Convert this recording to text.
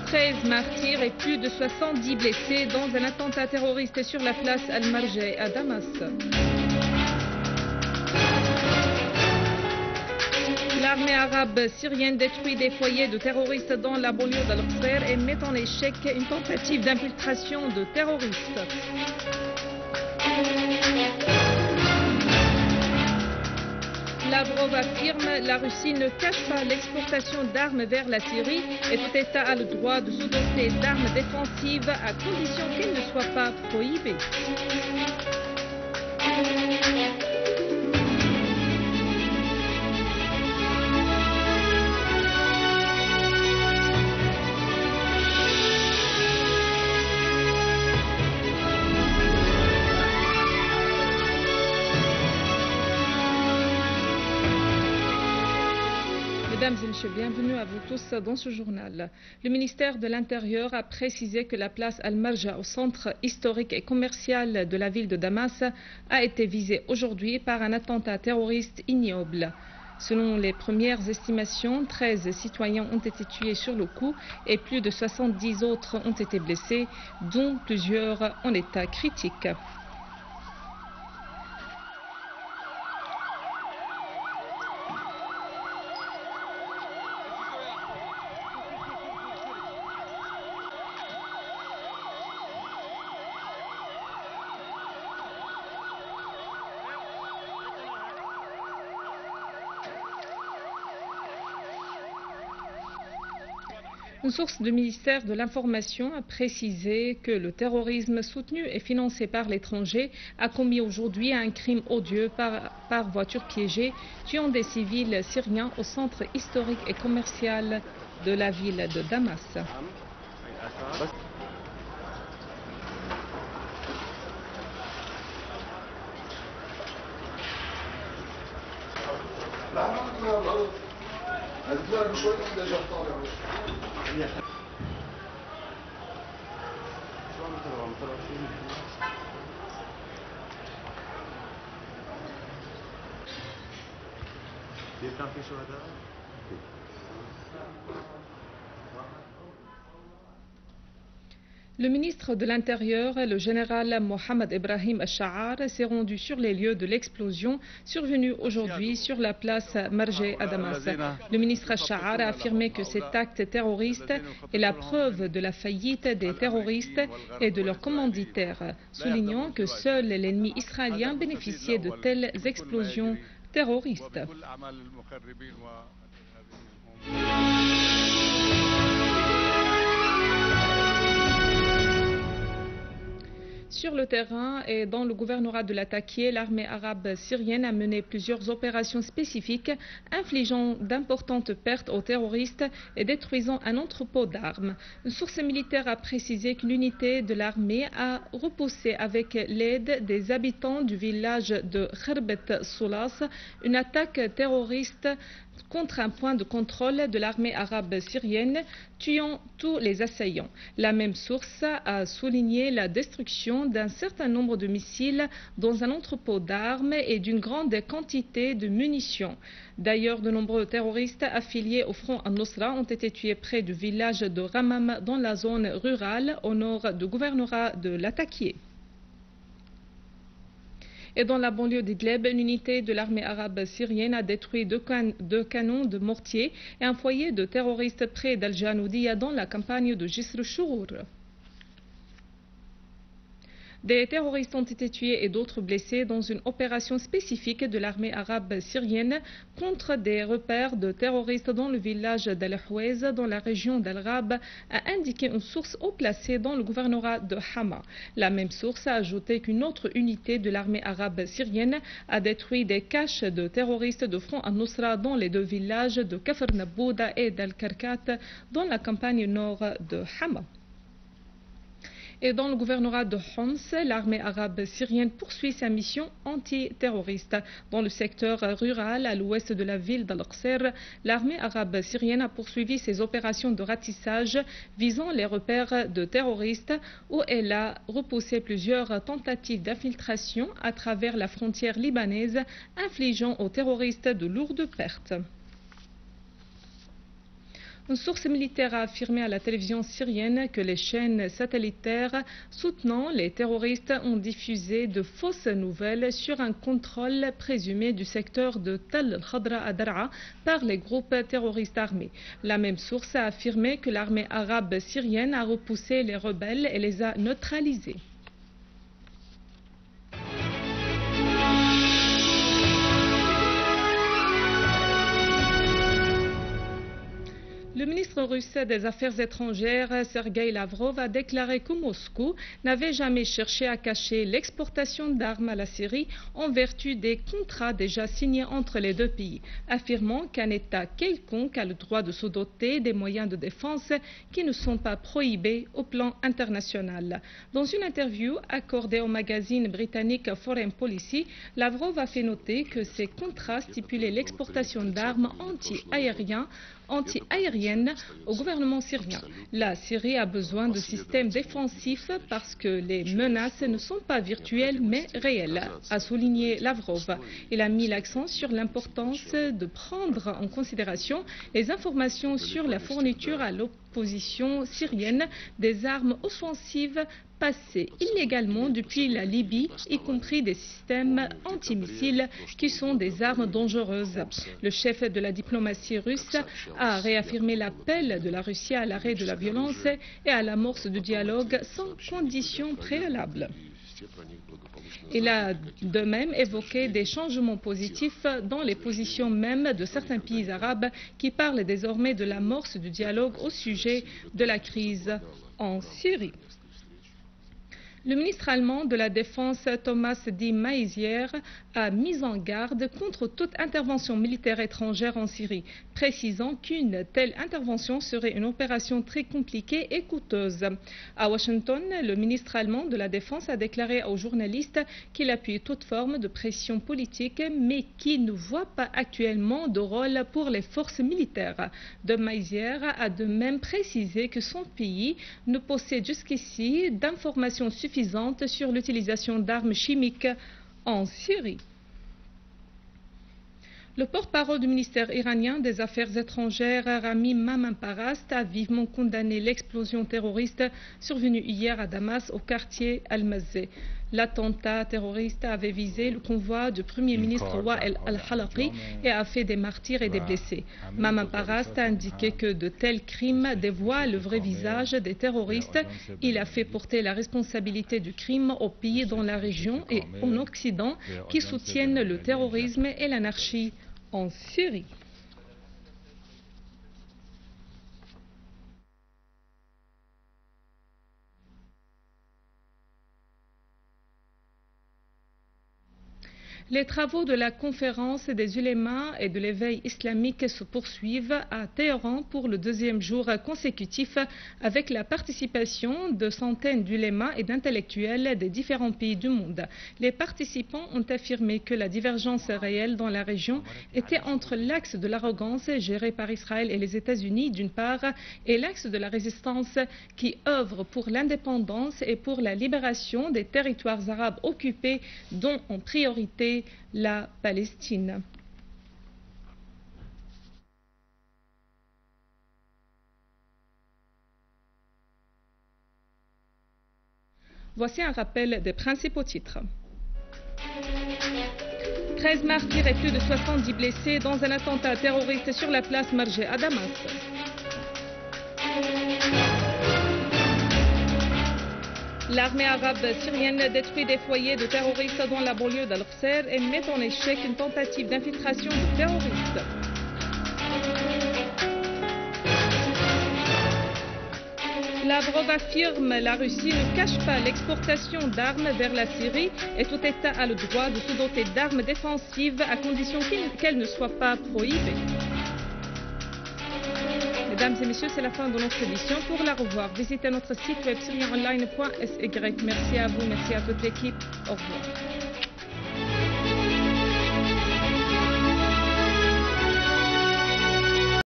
13 martyrs et plus de 70 blessés dans un attentat terroriste sur la place Al-Marja à Damas. L'armée arabe syrienne détruit des foyers de terroristes dans la banlieue d'Al-Qusayr et met en échec une tentative d'infiltration de terroristes. Lavrov affirme que la Russie ne cache pas l'exportation d'armes vers la Syrie et tout État a le droit de se doter d'armes défensives à condition qu'elles ne soient pas prohibées. Mesdames et messieurs, bienvenue à vous tous dans ce journal. Le ministère de l'Intérieur a précisé que la place Al-Marja, au centre historique et commercial de la ville de Damas, a été visée aujourd'hui par un attentat terroriste ignoble. Selon les premières estimations, 13 citoyens ont été tués sur le coup et plus de 70 autres ont été blessés, dont plusieurs en état critique. Une source du ministère de l'Information a précisé que le terrorisme soutenu et financé par l'étranger a commis aujourd'hui un crime odieux par voiture piégée, tuant des civils syriens au centre historique et commercial de la ville de Damas. Le ministre de l'Intérieur, le général Mohamed Ibrahim Al-Sha'ar, s'est rendu sur les lieux de l'explosion survenue aujourd'hui sur la place Marja à Damas. Le ministre Al-Sha'ar a affirmé que cet acte terroriste est la preuve de la faillite des terroristes et de leurs commanditaires, soulignant que seul l'ennemi israélien bénéficiait de telles explosions terroristes. Sur le terrain et dans le gouvernorat de Latakia, l'armée arabe syrienne a mené plusieurs opérations spécifiques, infligeant d'importantes pertes aux terroristes et détruisant un entrepôt d'armes. Une source militaire a précisé qu'une unité de l'armée a repoussé avec l'aide des habitants du village de Kharbet Soulas une attaque terroriste contre un point de contrôle de l'armée arabe syrienne, tuant tous les assaillants. La même source a souligné la destruction d'un certain nombre de missiles dans un entrepôt d'armes et d'une grande quantité de munitions. D'ailleurs, de nombreux terroristes affiliés au Front Al-Nusra ont été tués près du village de Ramam dans la zone rurale au nord du gouvernorat de Latakia. Et dans la banlieue d'Idlib, une unité de l'armée arabe syrienne a détruit deux canons de mortier et un foyer de terroristes près d'Al-Janoudiya dans la campagne de Jisr Shourour. Des terroristes ont été tués et d'autres blessés dans une opération spécifique de l'armée arabe syrienne contre des repères de terroristes dans le village d'Al-Houez, dans la région d'Al-Rab, a indiqué une source haut placée dans le gouvernorat de Hama. La même source a ajouté qu'une autre unité de l'armée arabe syrienne a détruit des caches de terroristes de Front Al-Nusra dans les deux villages de Kafr Nabouda et d'Al-Karkat dans la campagne nord de Hama. Et dans le gouvernorat de Homs, l'armée arabe syrienne poursuit sa mission antiterroriste. Dans le secteur rural à l'ouest de la ville d'Al-Qusayr, l'armée arabe syrienne a poursuivi ses opérations de ratissage visant les repères de terroristes où elle a repoussé plusieurs tentatives d'infiltration à travers la frontière libanaise, infligeant aux terroristes de lourdes pertes. Une source militaire a affirmé à la télévision syrienne que les chaînes satellitaires soutenant les terroristes ont diffusé de fausses nouvelles sur un contrôle présumé du secteur de Tal al-Khadra à Daraa par les groupes terroristes armés. La même source a affirmé que l'armée arabe syrienne a repoussé les rebelles et les a neutralisés. Le ministre russe des Affaires étrangères, Sergueï Lavrov, a déclaré que Moscou n'avait jamais cherché à cacher l'exportation d'armes à la Syrie en vertu des contrats déjà signés entre les deux pays, affirmant qu'un État quelconque a le droit de se doter des moyens de défense qui ne sont pas prohibés au plan international. Dans une interview accordée au magazine britannique Foreign Policy, Lavrov a fait noter que ces contrats stipulaient l'exportation d'armes anti-aériennes au gouvernement syrien. La Syrie a besoin de systèmes défensifs parce que les menaces ne sont pas virtuelles mais réelles, a souligné Lavrov. Il a mis l'accent sur l'importance de prendre en considération les informations sur la fourniture à l'opposition syrienne des armes offensives passées illégalement depuis la Libye, y compris des systèmes antimissiles qui sont des armes dangereuses. Le chef de la diplomatie russe a réaffirmé l'appel de la Russie à l'arrêt de la violence et à l'amorce du dialogue sans conditions préalables. Il a de même évoqué des changements positifs dans les positions même de certains pays arabes qui parlent désormais de l'amorce du dialogue au sujet de la crise en Syrie. Le ministre allemand de la Défense, Thomas de Maizière, a mis en garde contre toute intervention militaire étrangère en Syrie, précisant qu'une telle intervention serait une opération très compliquée et coûteuse. À Washington, le ministre allemand de la Défense a déclaré aux journalistes qu'il appuie toute forme de pression politique, mais qu'il ne voit pas actuellement de rôle pour les forces militaires. De Maizière a de même précisé que son pays ne possède jusqu'ici d'informations suffisantes sur l'utilisation d'armes chimiques en Syrie. Le porte-parole du ministère iranien des Affaires étrangères, Rami Mamamparast, a vivement condamné l'explosion terroriste survenue hier à Damas, au quartier Al-Mazzeh. L'attentat terroriste avait visé le convoi du Premier ministre Wael al-Halaqi et a fait des martyrs et des blessés. Mamamparast a indiqué que de tels crimes dévoilent le vrai visage des terroristes. Il a fait porter la responsabilité du crime aux pays dans la région et en Occident qui soutiennent le terrorisme et l'anarchie en Syrie. Les travaux de la conférence des ulémas et de l'éveil islamique se poursuivent à Téhéran pour le deuxième jour consécutif avec la participation de centaines d'ulémas et d'intellectuels des différents pays du monde. Les participants ont affirmé que la divergence réelle dans la région était entre l'axe de l'arrogance géré par Israël et les États-Unis d'une part et l'axe de la résistance qui œuvre pour l'indépendance et pour la libération des territoires arabes occupés dont en priorité la Palestine. Voici un rappel des principaux titres. 13 martyrs et plus de 70 blessés dans un attentat terroriste sur la place Marjeh à Damas. L'armée arabe syrienne détruit des foyers de terroristes dans la banlieue d'Al-Qusayr et met en échec une tentative d'infiltration de terroristes. Lavrov affirme la Russie ne cache pas l'exportation d'armes vers la Syrie et tout État a le droit de se doter d'armes défensives à condition qu'elles ne soient pas prohibées. Mesdames et messieurs, c'est la fin de notre édition. Pour la revoir, visitez notre site web syrienonline.sy. Merci à vous, merci à toute l'équipe. Au revoir.